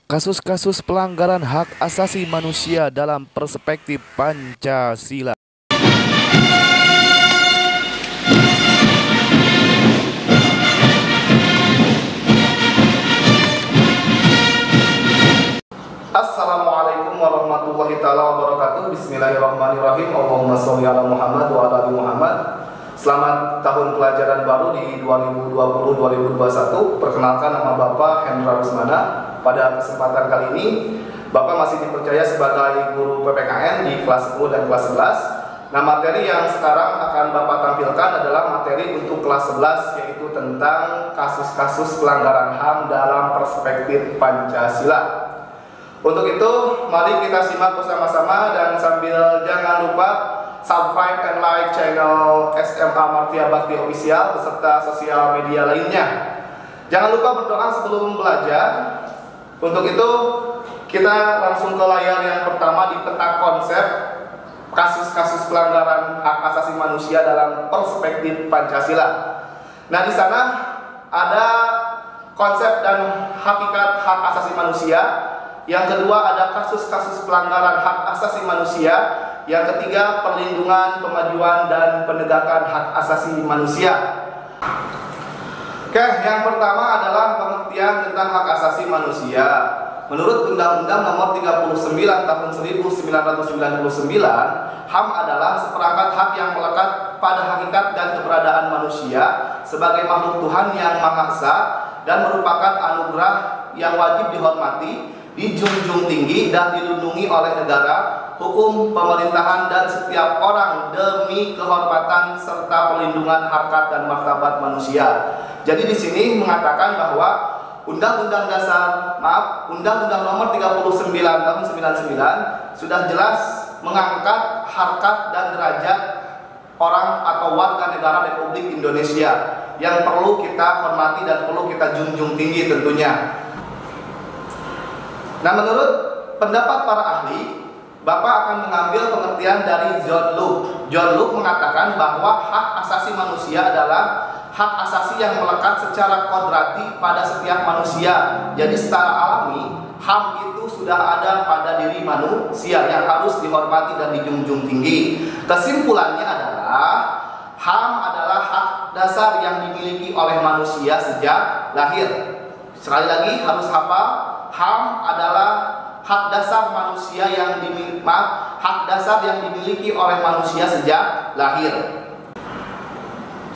Kasus-kasus pelanggaran hak asasi manusia dalam perspektif Pancasila. Assalamualaikum warahmatullahi taala wabarakatuh. Bismillahirrahmanirrahim. Allahumma sholli ala Muhammad wa ala ali Muhammad. Selamat tahun pelajaran baru di 2020-2021. Perkenalkan, nama Bapak Hendra Rusmana. Pada kesempatan kali ini Bapak masih dipercaya sebagai guru PPKN di kelas 10 dan kelas 11. Nah, materi yang sekarang akan Bapak tampilkan adalah materi untuk kelas 11, yaitu tentang kasus-kasus pelanggaran HAM dalam perspektif Pancasila. Untuk itu, mari kita simak bersama-sama dan sambil jangan lupa subscribe and like channel SMA Martia Bakti Official beserta sosial media lainnya. Jangan lupa berdoa sebelum belajar. Untuk itu, kita langsung ke layar yang pertama di peta konsep kasus-kasus pelanggaran hak asasi manusia dalam perspektif Pancasila. Nah, di sana ada konsep dan hakikat hak asasi manusia. Yang kedua ada kasus-kasus pelanggaran hak asasi manusia. Yang ketiga perlindungan, pemajuan, dan penegakan hak asasi manusia. Oke, yang pertama adalah pengertian tentang hak asasi manusia. Menurut Undang-Undang Nomor 39 Tahun 1999, HAM adalah seperangkat hak yang melekat pada hakikat dan keberadaan manusia sebagai makhluk Tuhan yang Maha Esa dan merupakan anugerah yang wajib dihormati, dijunjung tinggi dan dilindungi oleh negara, hukum, pemerintahan, dan setiap orang demi kehormatan serta perlindungan harkat dan martabat manusia. Jadi di sini mengatakan bahwa Undang-Undang Nomor 39 Tahun 99 sudah jelas mengangkat harkat dan derajat orang atau warga negara Republik Indonesia yang perlu kita hormati dan perlu kita junjung tinggi tentunya. Nah, menurut pendapat para ahli, Bapak akan mengambil pengertian dari John Locke. John Locke mengatakan bahwa hak asasi manusia adalah hak asasi yang melekat secara kodrati pada setiap manusia. Jadi secara alami, HAM itu sudah ada pada diri manusia yang harus dihormati dan dijunjung tinggi. Kesimpulannya adalah HAM adalah hak dasar yang dimiliki oleh manusia sejak lahir. Sekali lagi harus hafal, HAM adalah hak dasar manusia yang dimiliki oleh manusia sejak lahir.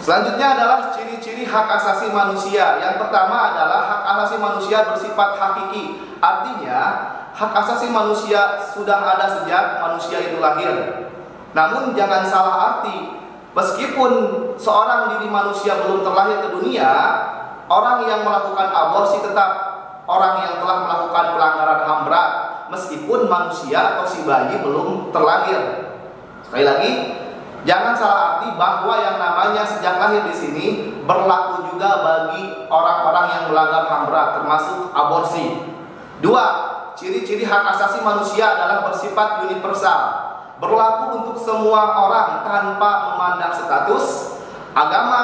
Selanjutnya adalah ciri-ciri hak asasi manusia. Yang pertama adalah hak asasi manusia bersifat hakiki. Artinya, hak asasi manusia sudah ada sejak manusia itu lahir. Namun jangan salah arti. Meskipun seorang diri manusia belum terlahir ke dunia, orang yang melakukan aborsi tetap orang yang telah melakukan pelanggaran HAM berat, meskipun manusia atau si bayi belum terlahir. Sekali lagi, jangan salah arti bahwa yang namanya sejak lahir di sini berlaku juga bagi orang-orang yang melanggar HAM berat, termasuk aborsi. Dua, ciri-ciri hak asasi manusia adalah bersifat universal, berlaku untuk semua orang tanpa memandang status, agama,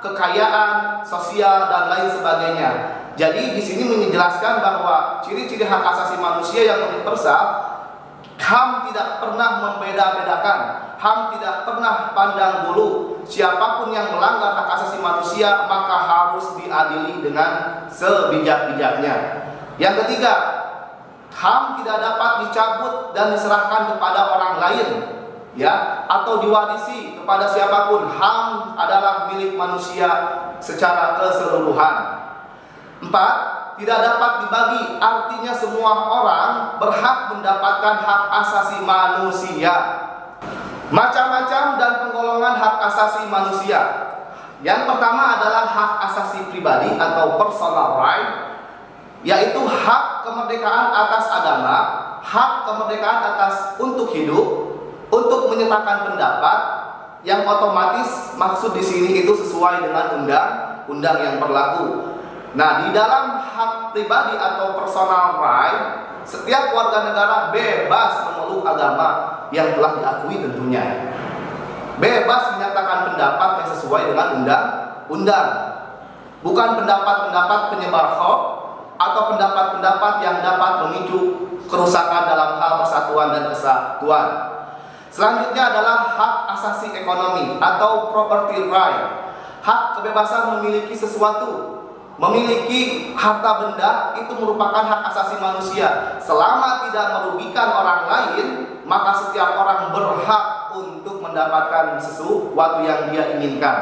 kekayaan, sosial, dan lain sebagainya. Jadi di sini menjelaskan bahwa ciri-ciri hak asasi manusia yang universal, HAM tidak pernah membeda-bedakan, HAM tidak pernah pandang bulu. Siapapun yang melanggar hak asasi manusia maka harus diadili dengan sebijak-bijaknya. Yang ketiga, HAM tidak dapat dicabut dan diserahkan kepada orang lain, ya, atau diwarisi kepada siapapun. HAM adalah milik manusia secara keseluruhan. 4. Tidak dapat dibagi, artinya semua orang berhak mendapatkan hak asasi manusia. Macam-macam dan penggolongan hak asasi manusia. Yang pertama adalah hak asasi pribadi atau personal right, yaitu hak kemerdekaan atas agama, hak kemerdekaan atas untuk hidup, untuk menyatakan pendapat, yang otomatis maksud di sini itu sesuai dengan undang-undang yang berlaku. Nah, di dalam hak pribadi atau personal right, setiap warga negara bebas memeluk agama yang telah diakui tentunya. Bebas menyatakan pendapat yang sesuai dengan undang-undang. Bukan pendapat-pendapat penyebar hoax atau pendapat-pendapat yang dapat memicu kerusakan dalam hal persatuan dan kesatuan. Selanjutnya adalah hak asasi ekonomi atau property right. Hak kebebasan memiliki sesuatu, memiliki harta benda itu merupakan hak asasi manusia. Selama tidak merugikan orang lain, maka setiap orang berhak untuk mendapatkan sesuatu yang dia inginkan.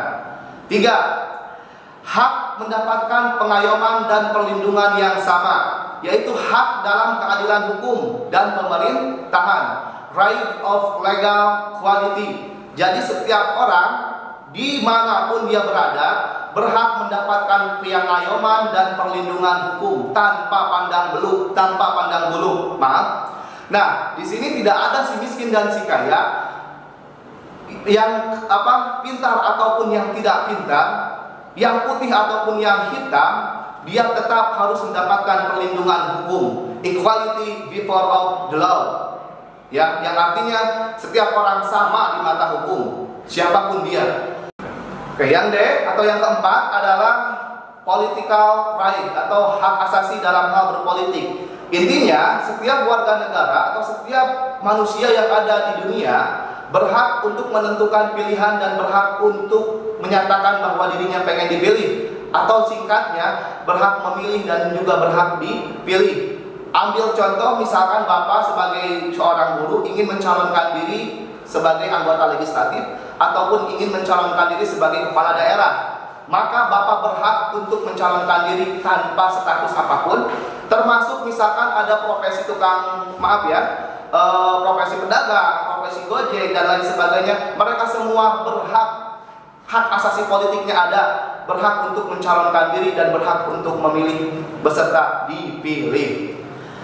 3. Hak mendapatkan pengayoman dan perlindungan yang sama, yaitu hak dalam keadilan hukum dan pemerintahan, right of legal quality. Jadi setiap orang dimanapun dia berada berhak mendapatkan pengayoman dan perlindungan hukum tanpa pandang bulu. Maaf. Nah, di sini tidak ada si miskin dan si kaya, yang pintar ataupun yang tidak pintar, yang putih ataupun yang hitam, dia tetap harus mendapatkan perlindungan hukum, equality before of the law. Ya, yang artinya setiap orang sama di mata hukum, siapapun dia. Oke, yang D atau yang keempat adalah political right atau hak asasi dalam hal berpolitik. Intinya, setiap warga negara atau setiap manusia yang ada di dunia berhak untuk menentukan pilihan dan berhak untuk menyatakan bahwa dirinya pengen dipilih, atau singkatnya berhak memilih dan juga berhak dipilih. Ambil contoh, misalkan Bapak sebagai seorang guru ingin mencalonkan diri sebagai anggota legislatif ataupun ingin mencalonkan diri sebagai kepala daerah, maka Bapak berhak untuk mencalonkan diri tanpa status apapun, termasuk misalkan ada profesi profesi pedagang, profesi gojek dan lain sebagainya. Mereka semua berhak, hak asasi politiknya ada, berhak untuk mencalonkan diri dan berhak untuk memilih beserta dipilih.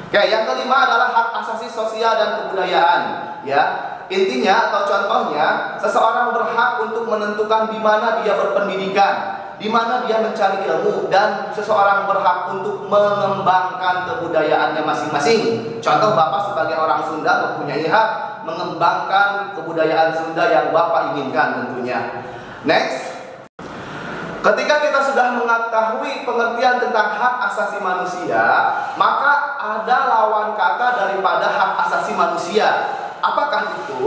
Oke, yang kelima adalah hak asasi sosial dan kebudayaan. Ya, intinya atau contohnya, seseorang berhak untuk menentukan di mana dia berpendidikan, di mana dia mencari ilmu, dan seseorang berhak untuk mengembangkan kebudayaannya masing-masing. Contoh, Bapak sebagai orang Sunda mempunyai hak mengembangkan kebudayaan Sunda yang Bapak inginkan tentunya. Next. Ketika kita sudah mengetahui pengertian tentang hak asasi manusia, maka ada lawan kata daripada hak asasi manusia. Apakah itu?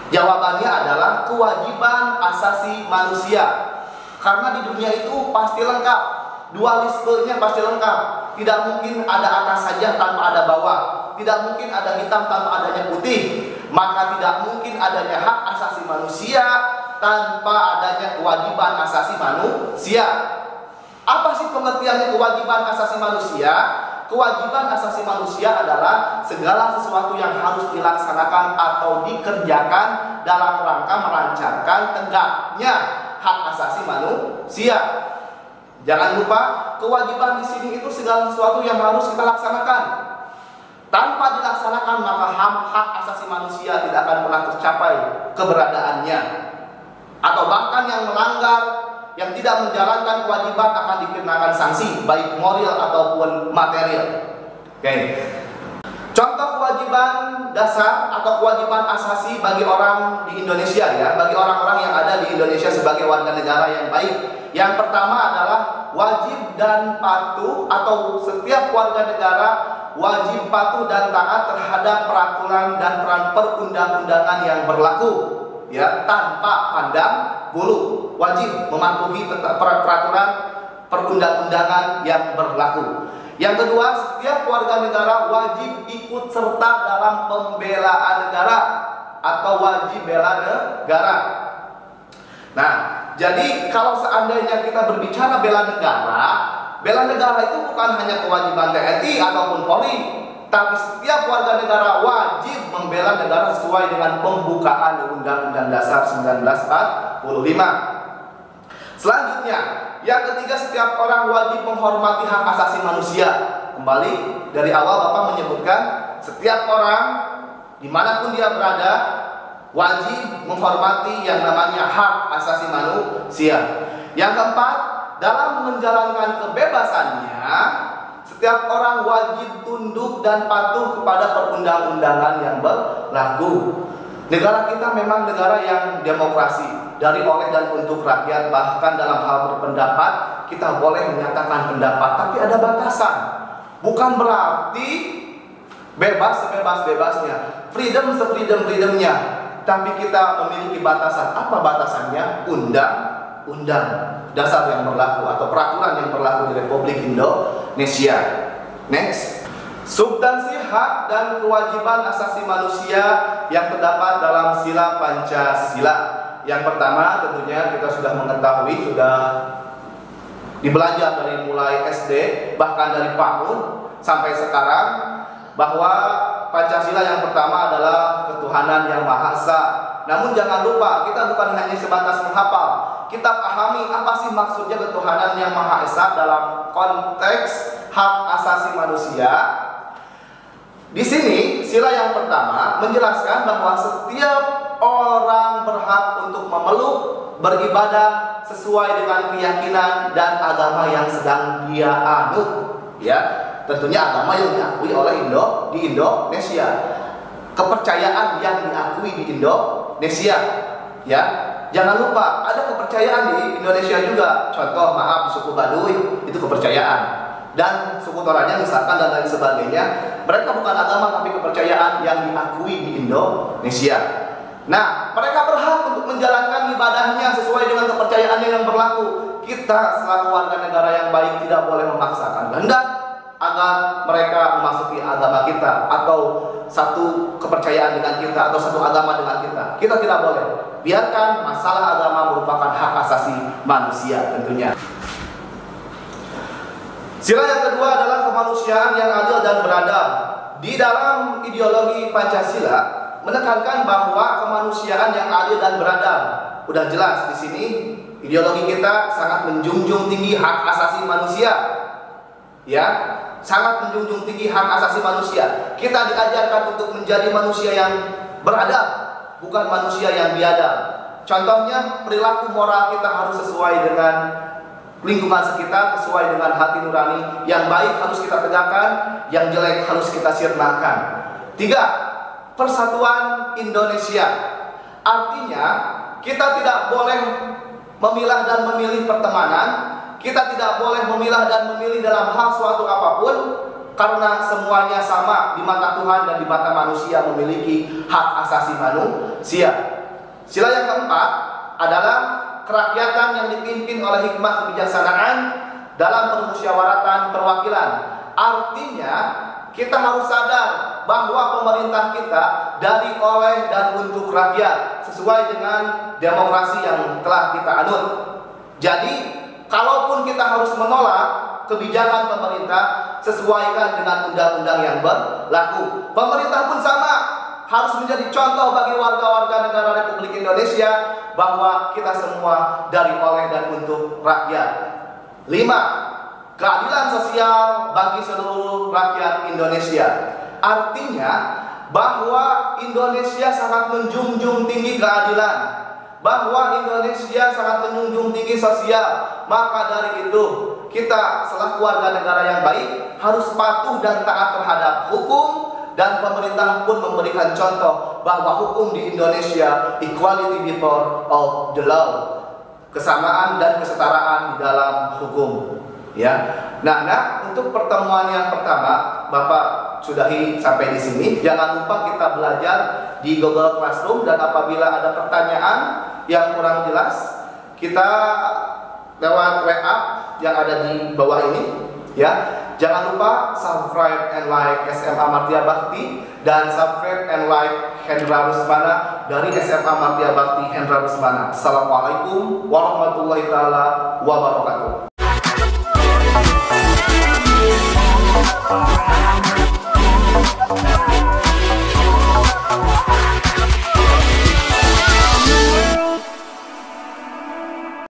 Jawabannya adalah kewajiban asasi manusia. Karena di dunia itu pasti lengkap, dualismenya pasti lengkap. Tidak mungkin ada atas saja tanpa ada bawah, tidak mungkin ada hitam tanpa adanya putih. Maka tidak mungkin adanya hak asasi manusia tanpa adanya kewajiban asasi manusia. Apa sih pengertiannya kewajiban asasi manusia? Kewajiban asasi manusia adalah segala sesuatu yang harus dilaksanakan atau dikerjakan dalam rangka melancarkan tegaknya hak asasi manusia. Jangan lupa, kewajiban di sini itu segala sesuatu yang harus kita laksanakan. Tanpa dilaksanakan, maka hak asasi manusia tidak akan pernah tercapai keberadaannya. Atau bahkan yang melanggar, yang tidak menjalankan kewajiban akan dikenakan sanksi, baik moral ataupun material. Oke. Contoh kewajiban dasar atau kewajiban asasi bagi orang di Indonesia, ya, bagi orang-orang yang ada di Indonesia sebagai warga negara yang baik. Yang pertama adalah wajib dan patuh, atau setiap warga negara wajib patuh dan taat terhadap peraturan dan perundang-undangan yang berlaku, ya, tanpa pandang bulu. Wajib mematuhi peraturan perundang-undangan yang berlaku. Yang kedua, setiap warga negara wajib ikut serta dalam pembelaan negara atau wajib bela negara. Nah, jadi kalau seandainya kita berbicara bela negara itu bukan hanya kewajiban TNI ataupun Polri, tapi setiap warga negara wajib membela negara sesuai dengan pembukaan Undang-Undang Dasar 1945. Selanjutnya, yang ketiga, setiap orang wajib menghormati hak asasi manusia. Kembali dari awal Bapak menyebutkan, setiap orang dimanapun dia berada wajib menghormati yang namanya hak asasi manusia. Yang keempat, dalam menjalankan kebebasannya, setiap orang wajib tunduk dan patuh kepada perundang-undangan yang berlaku. Negara kita memang negara yang demokrasi, dari, oleh, dan untuk rakyat. Bahkan dalam hal berpendapat kita boleh menyatakan pendapat, tapi ada batasan. Bukan berarti bebas sebebas-bebasnya, freedom se-freedom-freedomnya, tapi kita memiliki batasan. Apa batasannya? Undang-undang dasar yang berlaku atau peraturan yang berlaku di Republik Indonesia. Next, substansi hak dan kewajiban asasi manusia yang terdapat dalam sila Pancasila. Yang pertama tentunya kita sudah mengetahui, sudah dibelajar dari mulai SD, bahkan dari PAUD sampai sekarang, bahwa Pancasila yang pertama adalah ketuhanan yang Maha Esa. Namun jangan lupa, kita bukan hanya sebatas menghafal, kita pahami apa sih maksudnya ketuhanan yang Maha Esa dalam konteks hak asasi manusia. Di sini sila yang pertama menjelaskan bahwa setiap orang berhak untuk memeluk, beribadah sesuai dengan keyakinan dan agama yang sedang dia anut. Ya, tentunya agama yang diakui oleh di Indonesia, kepercayaan yang diakui di Indonesia. Ya, jangan lupa ada kepercayaan di Indonesia juga. Contoh, maaf, suku Baduy itu kepercayaan, dan suku Toraja misalkan dan lain sebagainya. Mereka bukan agama tapi kepercayaan yang diakui di Indonesia. Nah, mereka berhak untuk menjalankan ibadahnya sesuai dengan kepercayaannya yang berlaku. Kita selaku warga negara yang baik tidak boleh memaksakan kehendak agar mereka memasuki agama kita atau satu kepercayaan dengan kita atau satu agama dengan kita. Kita tidak boleh. Biarkan masalah agama merupakan hak asasi manusia tentunya. Sila yang kedua adalah kemanusiaan yang adil dan beradab. Di dalam ideologi Pancasila menekankan bahwa kemanusiaan yang adil dan beradab. Udah jelas di sini ideologi kita sangat menjunjung tinggi hak asasi manusia. Ya, sangat menjunjung tinggi hak asasi manusia. Kita diajarkan untuk menjadi manusia yang beradab, bukan manusia yang biadab. Contohnya, perilaku moral kita harus sesuai dengan lingkungan sekitar, sesuai dengan hati nurani. Yang baik harus kita tegakkan, yang jelek harus kita sirnakan. 3. Persatuan Indonesia. Artinya, kita tidak boleh memilah dan memilih pertemanan. Kita tidak boleh memilah dan memilih dalam hal suatu apapun, karena semuanya sama di mata Tuhan dan di mata manusia, memiliki hak asasi manusia. Sila yang keempat adalah kerakyatan yang dipimpin oleh hikmah kebijaksanaan dalam permusyawaratan perwakilan. Artinya, kita harus sadar bahwa pemerintah kita dari, oleh, dan untuk rakyat, sesuai dengan demokrasi yang telah kita anut. Jadi, kalaupun kita harus menolak kebijakan pemerintah, sesuaikan dengan undang-undang yang berlaku. Pemerintah pun sama, harus menjadi contoh bagi warga-warga negara Republik Indonesia bahwa kita semua dari, oleh, dan untuk rakyat. 5. Keadilan sosial bagi seluruh rakyat Indonesia. Artinya bahwa Indonesia sangat menjunjung tinggi keadilan, bahwa Indonesia sangat menjunjung tinggi sosial. Maka dari itu, kita selaku warga negara yang baik harus patuh dan taat terhadap hukum, dan pemerintah pun memberikan contoh bahwa hukum di Indonesia equality before of the law, kesamaan dan kesetaraan di dalam hukum. Ya, nah, untuk pertemuan yang pertama, Bapak sudahi sampai di sini. Jangan lupa kita belajar di Google Classroom, dan apabila ada pertanyaan yang kurang jelas, kita lewat WA yang ada di bawah ini. Ya, jangan lupa subscribe and like SMA Martia Bakti, dan subscribe and like Hendra Rusmana dari SMA Martia Bakti Hendra Rusmana. Assalamualaikum warahmatullahi taala wabarakatuh.